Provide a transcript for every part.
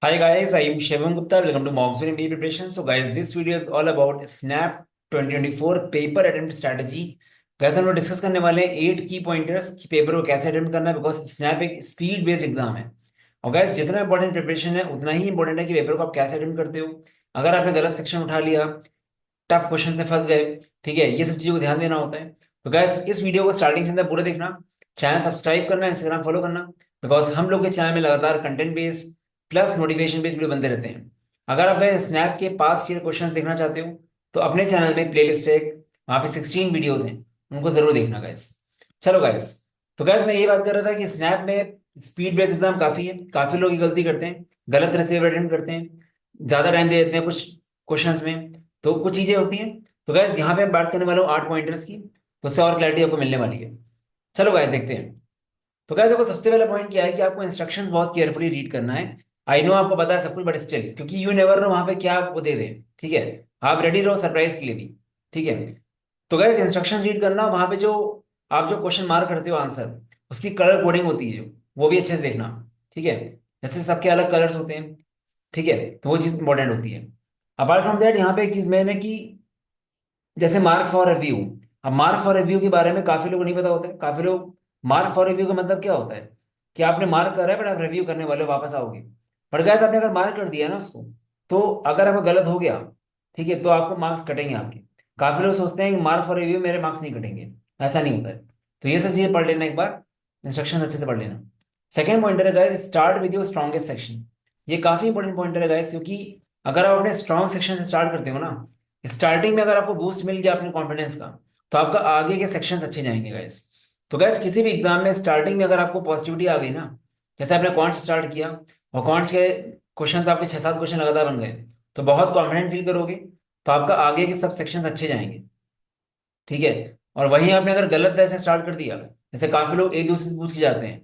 Hi guys, I am Shivam Gupta. Welcome to Monsoon MBA Preparation. So guys, this video is all about Snap 2024 paper attempt strategy. guys हम लोग discuss करने वाले हैं 8 की pointers कि paper को कैसे अटेम्प्ट करना है, बिकॉज स्नैप एक स्पीड बेस्ड एग्जाम है। और guys जितना इंपॉर्टेंट प्रिपरेशन है उतना ही इंपॉर्टेंट है कि पेपर को आप कैसे अटेम्प्ट करते हो। अगर आपने गलत सेक्शन उठा लिया, टफ क्वेश्चन में फंस गए, ठीक है, ये सब चीजों को ध्यान देना होता है। तो गाइस इस वीडियो को स्टार्टिंग से अंदर पूरा देखना, चैनल सब्सक्राइब करना, इंस्टाग्राम फॉलो करना, बिकॉज हम लोग के चैनल में लगातार content based plus notification based video बनते रहते हैं। अगर आप स्नैप के पास ईयर क्वेश्चन देखना चाहते हो तो अपने चैनल में प्लेलिस्ट है, वहाँ पे 16 वीडियोज हैं, उनको जरूर देखना गाइस। चलो गाइस, तो गाइस मैं ये बात कर रहा था कि स्नैप में स्पीड बेस्ड एग्जाम काफी है, काफी लोग ये गलती करते हैं, गलत तरह से अटेम्प्ट करते हैं, ज्यादा टाइम दे देते हैं कुछ क्वेश्चंस में, तो कुछ चीजें होती हैं। तो गाइस यहाँ पे हम बात करने वाला हूँ 8 पॉइंटर्स की, तो उससे और क्लैरिटी आपको मिलने वाली है। चलो गाइस देखते हैं। तो गाइस देखो, सबसे पहला पॉइंट क्या है कि आपको इंस्ट्रक्शंस बहुत केयरफुली रीड करना है। आई नो आपको पता है सब कुछ, बट स्टिल, क्योंकि यू नेवर नो वहां पे क्या आपको दे दे, ठीक है। आप रेडी रहो सरप्राइज के लिए भी, ठीक है। तो गाइस इंस्ट्रक्शन रीड करना, वहां पे जो आप जो क्वेश्चन मार्क करते हो आंसर, उसकी कलर कोडिंग होती है जो, वो भी अच्छे से देखना, ठीक है। जैसे सबके अलग कलर्स होते हैं, ठीक है, तो वो चीज इंपॉर्टेंट होती है। अपार्ट फ्रॉम दैट यहाँ पे एक चीज मैंने कि जैसे मार्क फॉर रिव्यू। अब मार्क फॉर रिव्यू के बारे में काफी लोगों को नहीं पता होता है, काफी लोग, मार्क फॉर रिव्यू का मतलब क्या होता है कि आपने मार्क करा है बट आप रिव्यू करने वाले हो, वापस आओगे। बट गाइस आपने अगर मार्क कर दिया ना उसको, तो अगर आपका गलत हो गया, ठीक है, तो आपको मार्क्स कटेंगे आपके। काफी लोग सोचते हैं कि मार्क फॉर रिव्यू मेरे मार्क्स नहीं कटेंगे, ऐसा नहीं होता है। तो ये सब चीजें पढ़ लेना एक बार, इंस्ट्रक्शन अच्छे से पढ़ लेना। सेकेंड पॉइंटर है guys, start with your strongest section. ये काफी इंपॉर्टेंट पॉइंटर है गाइस, क्योंकि अगर आप अपने स्ट्रॉन्ग सेक्शन से स्टार्ट करते हो ना, स्टार्टिंग में अगर आपको बूस्ट मिल गया अपने कॉन्फिडेंस का, तो आपका आगे के सेक्शंस अच्छे जाएंगे गाइस। तो गाइस किसी भी एग्जाम में स्टार्टिंग में अगर आपको पॉजिटिविटी आ गई ना, जैसे आपने क्वांट स्टार्ट किया और क्वांट के क्वेश्चन आपके 6-7 क्वेश्चन लगातार बन गए, तो बहुत कॉन्फिडेंट फील करोगे, तो आपका आगे के सब सेक्शंस अच्छे जाएंगे, ठीक है। और वहीं आपने अगर गलत तरह से स्टार्ट कर दिया, जैसे काफी लोग एक दूसरे से पूछ के जाते हैं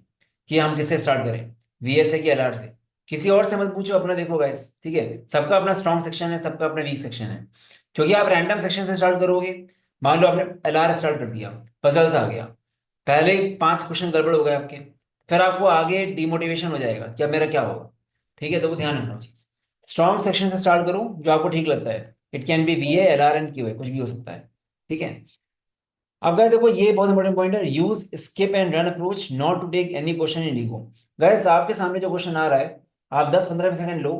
कि हम किससे स्टार्ट करें, वीएस से कि एलआर से। किसी और से मत पूछो, अपना देखो गाइस, ठीक है। सबका अपना स्ट्रॉन्ग सेक्शन है, सबका अपना वीक सेक्शन है। क्योंकि आप रैंडम सेक्शन से स्टार्ट करोगे, मान लो आपने एलआर स्टार्ट कर दिया, पजल्स आ गया, पहले ही 5 क्वेश्चन गड़बड़ हो गए आपके, फिर आपको आगे डिमोटिवेशन हो जाएगा कि अब मेरा क्या होगा, ठीक है। तो वो ध्यान रखना चीज, स्ट्रॉन्ग सेक्शन से स्टार्ट करो जो आपको ठीक लगता है। It can be वीए LR and QA, कुछ भी हो सकता है, ठीक है। अब गाइस देखो, ये बहुत इंपॉर्टेंट पॉइंट है, use skip and run approach, not to take any question in ego. Guys आपके सामने जो क्वेश्चन आ रहा है, आप 10-15 सेकंड लो,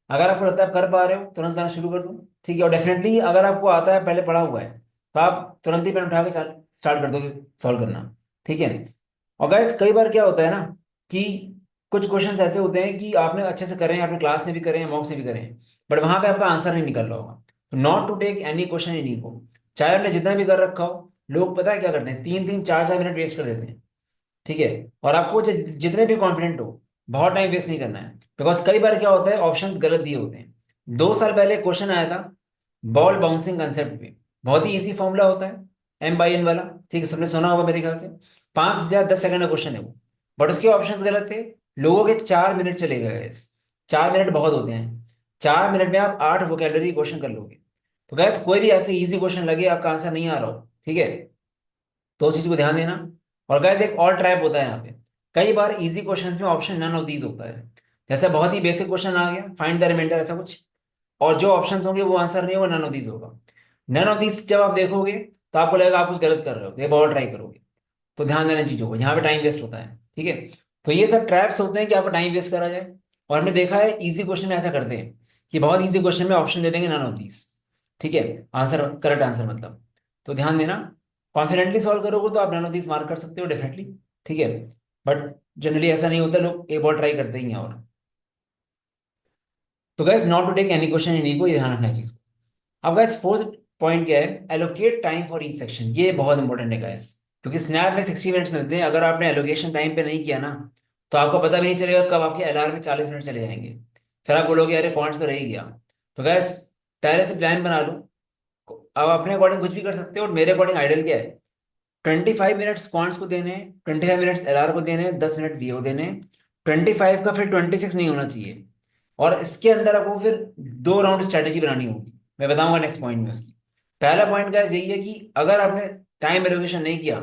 अगर आपको लगता है आप कर पा रहे हो तुरंत करना शुरू कर दो, ठीक है। और डेफिनेटली अगर आपको आता है, पहले पढ़ा हुआ है, तो आप तुरंत ही पेन उठा के स्टार्ट कर दोगे सॉल्व करना, ठीक है। और गाइस कई बार क्या होता है ना कि कुछ क्वेश्चंस ऐसे होते हैं कि आपने अच्छे से करे हैं, आपने क्लास में भी करे हैं, मॉक्स में भी करे हैं, बट वहां पे आपका आंसर नहीं निकल रहा होगा। तो not to take any question in ego, चाहे आपने जितना भी कर रखा हो। लोग पता है क्या करते हैं, 3-3, 4-4 मिनट वेस्ट कर देते हैं, ठीक है। और आपको जितने भी कॉन्फिडेंट हो, बहुत टाइम वेस्ट नहीं करना है, बिकॉज कई बार क्या होता है, ऑप्शंस गलत दिए होते हैं। 2 साल पहले क्वेश्चन आया था बॉल बाउंसिंग कंसेप्ट पे, बहुत ही इजी फॉर्मूला होता है, M/N वाला, ठीक है, सबने सुना होगा मेरे ख्याल से। 5 या 10 सेकंड का क्वेश्चन है वो, बट उसके ऑप्शंस गलत थे। लोगों के 4 मिनट चले गए। 4 मिनट बहुत होते हैं, 4 मिनट में आप 8 वोकेबलरी क्वेश्चन कर लोगे। तो गैस कोई भी ऐसे इजी क्वेश्चन लगे आपका आंसर नहीं आ रहा हो, ठीक है, तो उस चीज को ध्यान देना। और गाइस एक और ट्रैप होता है यहाँ पे, कई बार इजी क्वेश्चंस में ऑप्शन नन ऑफ दीज होता है। जैसे बहुत ही बेसिक क्वेश्चन आ गया, फाइंड द रिमाइंडर, ऐसा कुछ, और जो ऑप्शंस होंगे वो आंसर नहीं होगा, नन ऑफ दीज होगा। नन ऑफ दीज जब आप देखोगे तो आपको लगेगा आप कुछ गलत कर रहे हो, तो ये बहुत ट्राई करोगे। तो ध्यान देना चीजों को, यहाँ पे टाइम वेस्ट होता है, ठीक है। तो ये सब ट्रैप्स होते हैं कि आपका टाइम वेस्ट करा जाए। और हमने देखा है इजी क्वेश्चन में ऐसा करते हैं कि बहुत इजी क्वेश्चन में ऑप्शन दे देंगे नन ऑफ दीज, ठीक है, आंसर करेक्ट आंसर मतलब। तो ध्यान देना, कॉन्फिडेंटली सॉल्व करोगे तो आप नन ऑफ दीज मार्क कर सकते हो डेफिनेटली, ठीक है। बट जनरली ऐसा नहीं होता, लोग एक बार ट्राई करते ही हैं। और तो guys not to take any question in ego, ये ध्यान रखना है चीज को। अब गैस फोर्थ पॉइंट क्या है, allocate time for each section, ये बहुत इंपॉर्टेंट है गैस। क्योंकि स्नैप में 60 मिनट्स मिलते हैं, अगर आपने एलोकेशन टाइम पे नहीं किया ना, तो आपको पता भी नहीं चलेगा कब आपके एलआर में 40 मिनट चले जाएंगे। फिर आप बोलोगे अरे पॉइंट्स तो रह ही गया। तो गैस पहले से प्लान बना लो। अब अपने अकॉर्डिंग कुछ भी कर सकते हो, और मेरे अकॉर्डिंग आइडियल क्या है, 25 मिनट्स क्वांट्स को देने हैं, 25 मिनट्स एलआर को देने हैं, 10 मिनट वीओ देने हैं। 25 का फिर 26 नहीं होना चाहिए। और इसके अंदर आपको फिर 2 राउंड स्ट्रेटेजी बनानी होगी, मैं बताऊंगा नेक्स्ट पॉइंट में उसकी। पहला पॉइंट गाइस यही है कि अगर आपने टाइम एलोकेशन नहीं किया,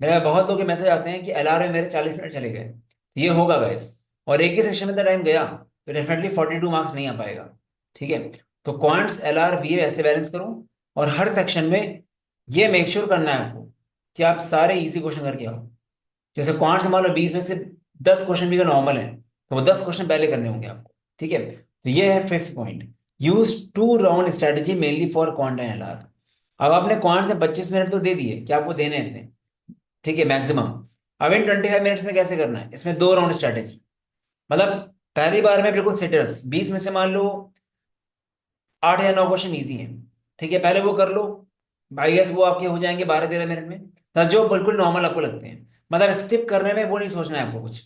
मेरा बहुत लोग के मैसेज आते हैं कि एलआर में मेरे 40 मिनट चले गए, तो ये होगा गाइस, और एक ही सेक्शन में टाइम गया, तो डेफिनेटली 42 मार्क्स नहीं आ पाएगा। ठीक है, तो क्वांट्स LR BA ऐसे बैलेंस करो, और हर सेक्शन में ये मेक श्योर करना है आपको कि आप सारे इजी क्वेश्चन करके आओ। जैसे क्वांट्स मान लो 20 में से 10 क्वेश्चन भी अगर नॉर्मल है, तो वो 10 क्वेश्चन पहले करने होंगे आपको। ठीक है, तो ये है fifth point, use two round strategy mainly for quant and LR। अब आपने क्वांट से 25 मिनट तो दे दिए कि आपको देने हैं इतने, ठीक है, मैक्सिमम। अब इन 25 मिनट्स में कैसे करना है, इसमें 2 राउंड स्ट्रेटेजी। मतलब पहली बार में बिल्कुल सिटर्स 20 में से मान लो 8 या 9 क्वेश्चन ईजी हैं, ठीक है, पहले वो कर लो। आई गेस वो आपके हो जाएंगे 12-13 मिनट में, मतलब जो बिल्कुल नॉर्मल आपको लगते हैं। मतलब स्किप करने में वो नहीं सोचना है आपको, कुछ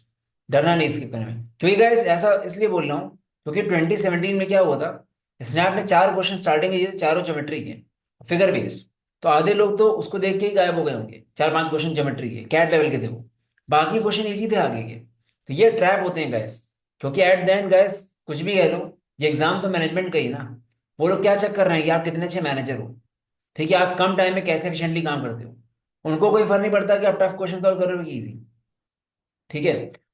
डरना नहीं स्किप करने में। क्योंकि गाइस ऐसा इसलिए बोल रहा हूँ क्योंकि 2017 में क्या हुआ था, स्नैप ने 4 क्वेश्चन स्टार्टिंग में दिए थे, चारों ज्योमेट्री के, फिगर बेस्ड। तो आधे लोग तो उसको देख के ही गायब हो गए होंगे, 4-5 क्वेश्चन ज्योमेट्री के कैट लेवल के थे वो, बाकी क्वेश्चन इजी थे आगे के। तो ये ट्रैप होते हैं गैस, क्योंकि एट द एंड गैस कुछ भी कह लो, ये एग्जाम तो मैनेजमेंट का ही ना। वो लोग क्या चेक कर रहे हैं कि आप कितने अच्छे मैनेजर हो, ठीक है, आप कम टाइम में कैसे एफिशिएंटली काम करते हो। उनको कोई फर्क नहीं पड़ता कि आप टफ क्वेश्चन सॉल्व कर रहे हो कि इजी। ठीक है,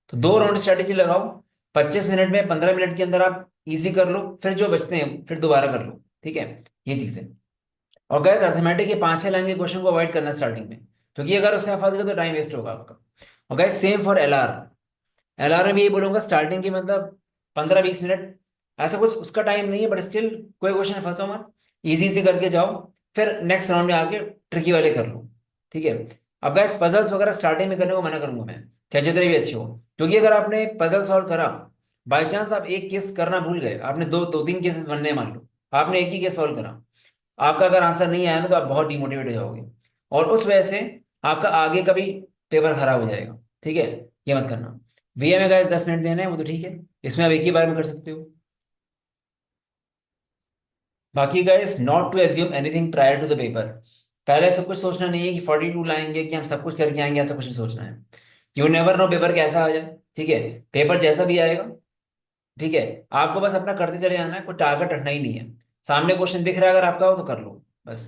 तो 2 राउंड स्ट्रेटेजी लगाओ, 25 मिनट में 15 मिनट के अंदर आप इजी कर लो, फिर जो बचते हैं फिर दोबारा कर लो। ठीक है, ये चीज है। और गैस अर्थमेटिक के 5-6 लाइन के क्वेश्चन को अवॉइड करना स्टार्टिंग में, क्योंकि अगर उसमें फंस गए तो टाइम वेस्ट होगा आपका। और gas same for LR। LR में यही बोलूंगा, स्टार्टिंग की मतलब 15-20 मिनट, ऐसा कुछ उसका टाइम नहीं है, बट स्टिल कोई क्वेश्चन फंसो मत, इजी से करके जाओ, फिर नेक्स्ट राउंड में आके ट्रिकी वाले कर लो। ठीक है, अब गैस पजल्स वगैरह स्टार्टिंग में करने को मना करूंगा मैं, चाहे जितने भी अच्छे हो। क्योंकि अगर आपने पजल सॉल्व करा, बाई चांस आप एक केस करना भूल गए, आपने दो दो तीन केसेस बनने हैं मान लो, आपने एक ही केस सॉल्व करा, आपका अगर आंसर नहीं आया ना तो आप बहुत डिमोटिवेट हो जाओगे, और उस वजह से आपका आगे का भी पेपर खराब हो जाएगा। ठीक है, ये मत करना। VA में गाइस 10 मिनट देने हैं, वो तो ठीक है, इसमें आप एक ही बार में कर सकते हो। बाकी guys not to assume anything prior to the paper. पहले सब कुछ सोचना नहीं है कि 42 लाएंगे कि हम सब कुछ करके आएंगे, ऐसा कुछ नहीं सोचना है। यू नेवर नो पेपर कैसा आ जाए। ठीक है, पेपर जैसा भी आएगा, ठीक है, आपको बस अपना करते चले जाना है, कोई टारगेट रखना ही नहीं है। सामने क्वेश्चन दिख रहा है अगर आपका हो तो कर लो, बस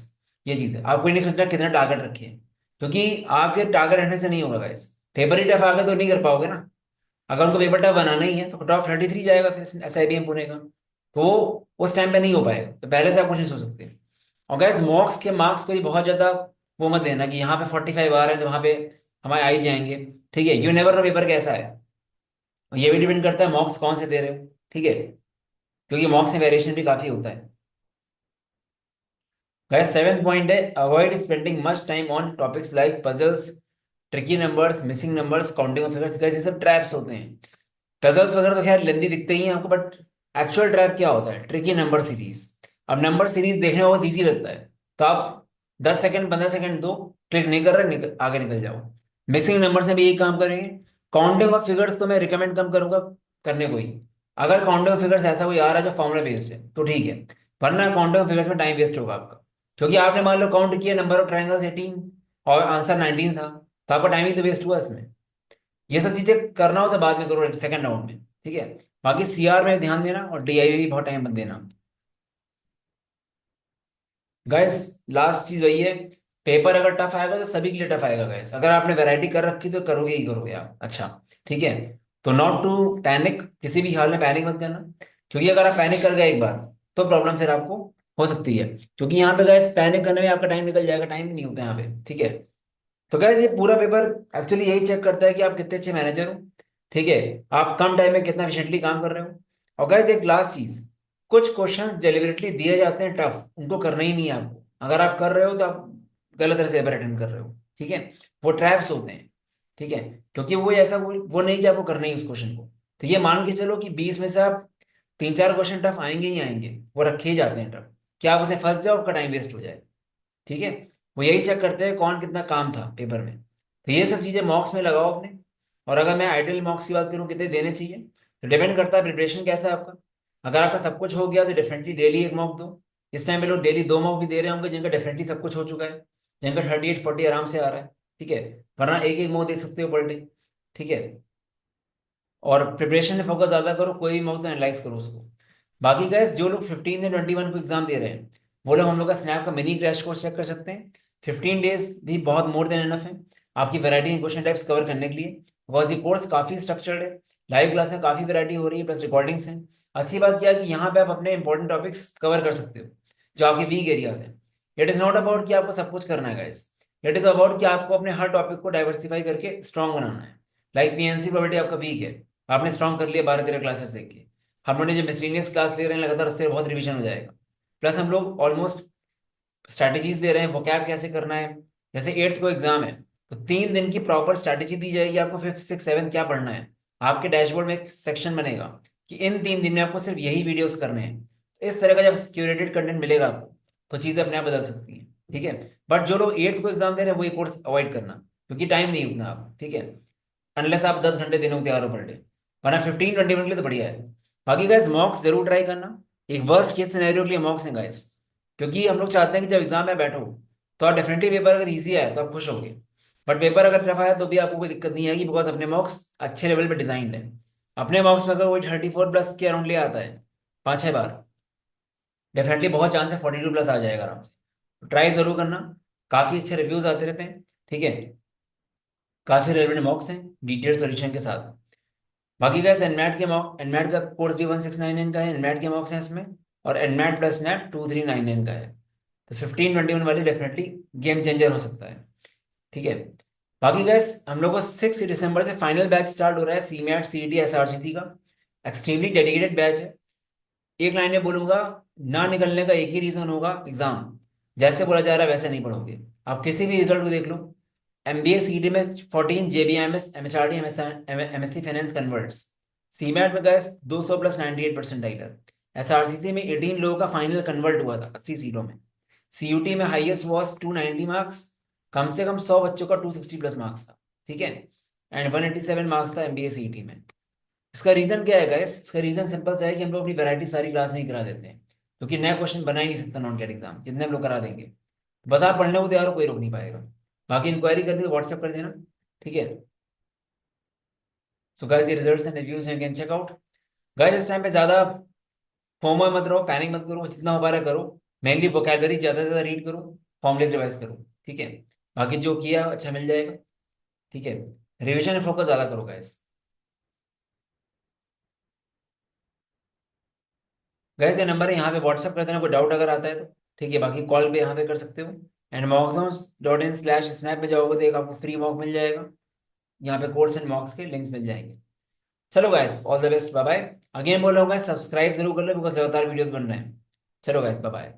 ये चीज है। आपको ये नहीं सोचना कितना टारगेट रखिए, क्योंकि आपके टारगेट रखने से नहीं होगा गाइस। पेपर ही टफ आ गया तो नहीं कर पाओगे ना। अगर उनको पेपर टफ बनाना ही है तो कट ऑफ 33 जाएगा फिर SIBM पुणे का, तो वो उस टाइम पे नहीं हो पाएगा, तो पहले से आप कुछ नहीं सोच सकते। और गाइस मॉक्स के मार्क्स को ही बहुत ज्यादा वो मत लेना कि यहाँ पे 45 आ रहे हैं तो वहां पे हमारे आ ही जाएंगे। ठीक है, यू नेवर नो पेपर कैसा है, और ये भी डिपेंड करता है मॉक्स कौन से दे रहे हो। ठीक है, क्योंकि मॉक्स में वेरिएशन भी काफी होता है। गाइस सेवेंथ पॉइंट है, avoid spending much time on topics like puzzles, tricky numbers, missing numbers, counting of figures. Guys ये सब ट्रैप्स होते हैं। पजल्स वगैरह तो खैर लेंदी दिखते ही हैं आपको, बट एक्चुअल ट्रैप क्या होता है, ट्रिकी नंबर सीरीज। अब नंबर सीरीज देखने में बहुत ईजी लगता है, तो आप 10 सेकंड 15 सेकंड दो, क्लिक नहीं कर रहे आगे निकल जाओ। मिसिंग नंबर से भी यही काम करेंगे। काउंटिंग ऑफ फिगर्स तो मैं रिकमेंड कम करूंगा करने को ही। अगर काउंटिंग ऑफ फिगर्स ऐसा कोई आ रहा है जो फॉर्मुला बेस्ड है तो ठीक है, वरना काउंटिंग ऑफ फिगर्स में टाइम वेस्ट होगा आपका। क्योंकि आपने मान लो काउंट किया नंबर ऑफ ट्राइंगल्स 18 और आंसर 19 था, तो आपका टाइम ही तो वेस्ट हुआ इसमें। ये सब चीजें करना हो तो बाद में करो सेकंड राउंड में। ठीक है, बाकी CR में ध्यान देना, और DI में भी बहुत टाइम मत देना। गाइस लास्ट चीज वही है, पेपर अगर टफ आएगा तो सभी के लिए टफ आएगा गाइस। अगर आपने वैरायटी कर रखी तो करोगे ही करोगे आप, अच्छा। ठीक है, तो नॉट टू पैनिक, किसी भी हाल में पैनिक मत करना। क्योंकि अगर आप पैनिक कर गए एक बार तो प्रॉब्लम फिर आपको हो सकती है। क्योंकि यहाँ पे गाइस पैनिक करने में आपका टाइम निकल जाएगा, टाइम नहीं होता यहाँ पे। ठीक है, तो गैस ये पूरा पेपर एक्चुअली यही चेक करता है कि आप कितने अच्छे मैनेजर हो। ठीक है, आप कम टाइम में कितना एफिशिएंटली काम कर रहे हो। और गैस एक लास्ट चीज, कुछ क्वेश्चंस डेलिबरेटली दिए जाते हैं टफ, उनको करना ही नहीं है आपको। अगर आप कर रहे हो तो आप गलत तरह से पेपर अटेंड कर रहे हो। ठीक है, वो ट्रैप्स होते हैं। ठीक है, क्योंकि वो ऐसा वो नहीं कि आपको करना ही उस क्वेश्चन को। तो ये मान के चलो कि 20 में से आप 3-4 क्वेश्चन टफ आएंगे ही आएंगे, वो रखे ही जाते हैं टफ, कि आप उसे फंस जाओ आपका टाइम वेस्ट हो जाए। ठीक है, वो यही चेक करते हैं कौन कितना काम था पेपर में। तो ये सब चीजें मॉक्स में लगाओ अपने। और अगर मैं आइडियल मॉक्स की बात करूँ कितने देने चाहिए, तो डिपेंड करता है प्रिपरेशन कैसा है आपका। अगर आपका सब कुछ हो गया तो डेफिनेटली डेली एक मॉक दो। इस टाइम पे लोग डेली 2 मॉक भी दे रहे होंगे जिनका डेफिनेटली सब कुछ हो चुका है, जिनका 38-40 आराम से आ रहा है। ठीक है, वरना एक एक मॉक दे सकते हो पर डे। ठीक है, और प्रिपरेशन में फोकस ज्यादा करो, कोई भी मॉक तो एनालाइज करो उसको। बाकी गैस जो लोग 15 से 21 को एग्जाम दे रहे हैं, वो लोग हम लोग का स्नैप का मिनी क्रैश कोर्स चेक कर सकते हैं। 15 डेज भी बहुत मोर देन एनफ है आपकी variety in question types cover करने के लिए, बिकॉज ये कोर्स काफी स्ट्रक्चर्ड है। लाइव क्लास में काफ़ी वैरायटी हो रही है, प्लस रिकॉर्डिंग्स हैं। अच्छी बात क्या है कि यहाँ पे आप अपने इंपॉर्टेंट टॉपिक्स कवर कर सकते हो जो आपके वीक एरियाज हैं। इट इज़ नॉट अबाउट कि आपको सब कुछ करना है गाइस, इट इज़ अबाउट कि आपको अपने हर टॉपिक को डाइवर्सिफाई करके स्ट्रॉन्ग बनाना है। लाइक पीएनसी प्रॉपर्टी आपका वीक है, आपने स्ट्रॉन्ग कर लिया 12-13 क्लासेस देख के। हम लोग ने जो मिसलेनियस क्लास ले रहे हैं लगातार, उससे बहुत रिविजन हो जाएगा। प्लस हम लोग ऑलमोस्ट स्ट्रैटेजीज दे रहे हैं, वोकैब कैसे करना है। जैसे 8th को एग्जाम है तो 3 दिन की प्रॉपर स्ट्रैटेजी दी जाएगी आपको, 5th 6th 7th क्या पढ़ना है। आपके डैशबोर्ड में एक सेक्शन बनेगा कि इन 3 दिन में आपको सिर्फ यही वीडियोस करने हैं। इस तरह का जब क्यूरेटेड कंटेंट मिलेगा आपको तो चीज़ें अपने आप बदल सकती हैं, ठीक है। बट जो लोग 8th को एग्जाम दे रहे हैं वो ये कोर्स अवॉइड करना, क्योंकि टाइम नहीं उतना आप, ठीक है। अनलेस आप 10 घंटे देने को तैयार हो पर डे, वरना 15-20 मिनट के लिए तो बढ़िया है। बाकी गाइस मॉक्स जरूर ट्राई करना। एक वर्स्ट केस सिनेरियो के लिए मॉक्स हैं गाइस, क्योंकि हम लोग चाहते हैं कि जब एग्जाम में बैठो तो आप डेफिनेटली, पेपर अगर इजी आए तो आप खुश होगे, बट पेपर अगर टफ आया तो भी आपको कोई दिक्कत नहीं आएगी, बिकॉज अपने मॉक्स अच्छे लेवल पे डिजाइंड है। अपने मॉक्स में अगर कोई 34+ के अराउंड ले आता है 5-6 बार, डेफिनेटली बहुत चांस है 42+ आ जाएगा आराम से। ट्राई जरूर करना, काफी अच्छे रिव्यूज आते रहते हैं, ठीक है। काफी रेलिवेंट मॉक्स हैं डिटेल सोल्यूशन के साथ। बाकी का एनमैट के मॉक, एनमैट का कोर्स भी 1699 का है, एनमैट के मॉक्स हैं इसमें, और एनमैट प्लस नैट 2399 का है। तो 15-21 वाली डेफिनेटली गेम चेंजर हो सकता है, ठीक है। बाकी गैस हम लोग को 6 दिसंबर से फाइनल बैच स्टार्ट हो रहा है, C MAT C T S R C C का। एक्सट्रीमली डेडिकेटेड बैच है। एक लाइन में बोलूंगा, ना निकलने का एक ही रीजन होगा, एग्जाम। जैसे बोला जा रहा है वैसे नहीं पढ़ोगे, आप किसी भी रिजल्ट को देख लो। एमबीए सीडी में 14, JBMS MHRD MSc finance converts. CMAT में गए 200+ 98% टाइटल। एसआरसीसी में 18 लोगों का फाइनल कन्वर्ट हुआ था 80 सीटों में। सीयूटी में हाईएस्ट वॉज 290 मार्क्स, कम से कम 100 बच्चों का 260+ मार्क्स था, ठीक है। एंड 187 मार्क्स था एमबीए सीईटी में। इसका रीजन क्या है गाइस? इसका रीजन सिंपल सा है कि हम लोग अपनी वैरायटी सारी क्लास में ही करा देते हैं, क्योंकि नया क्वेश्चन बना ही नहीं सकता नॉन कैट एग्जाम, जितने हम लोग करा देंगे। बस आप पढ़ने को तैयार हो, कोई रोक नहीं पाएगा। बाकी इंक्वायरी करनी तो व्हाट्सएप कर देना, ठीक है। सो गाइस ये रिजल्ट्स एंड रिव्यूज हैं, कैन चेक आउट। गाइस इस टाइम पे ज्यादा फोमो मत रहो, पैनिक मत करो, जितना हो पा रहा है करो। मेनली वोकैबलरी ज्यादा से ज्यादा रीड करो, फॉर्मुले रिवाइज करो, ठीक है। बाकी जो किया अच्छा मिल जाएगा, ठीक है। रिविजन फोकस ज्यादा करो गाइस। गाइस ये नंबर है, यहाँ पे व्हाट्सअप कर देना कोई डाउट अगर आता है तो, ठीक है। बाकी कॉल पे यहाँ पे कर सकते हो। एंड mockzones.in/snap में जाओगे तो एक आपको फ्री मॉक मिल जाएगा। यहाँ पे कोर्स एंड मॉक्स के लिंक्स मिल जाएंगे। चलो guys all the best, bye bye. Again बोल रहा हूँ गाइस, सब्सक्राइब जरूर कर लो बिकॉज लगातार वीडियोस बन रहे हैं। चलो गाइस बाय बाय।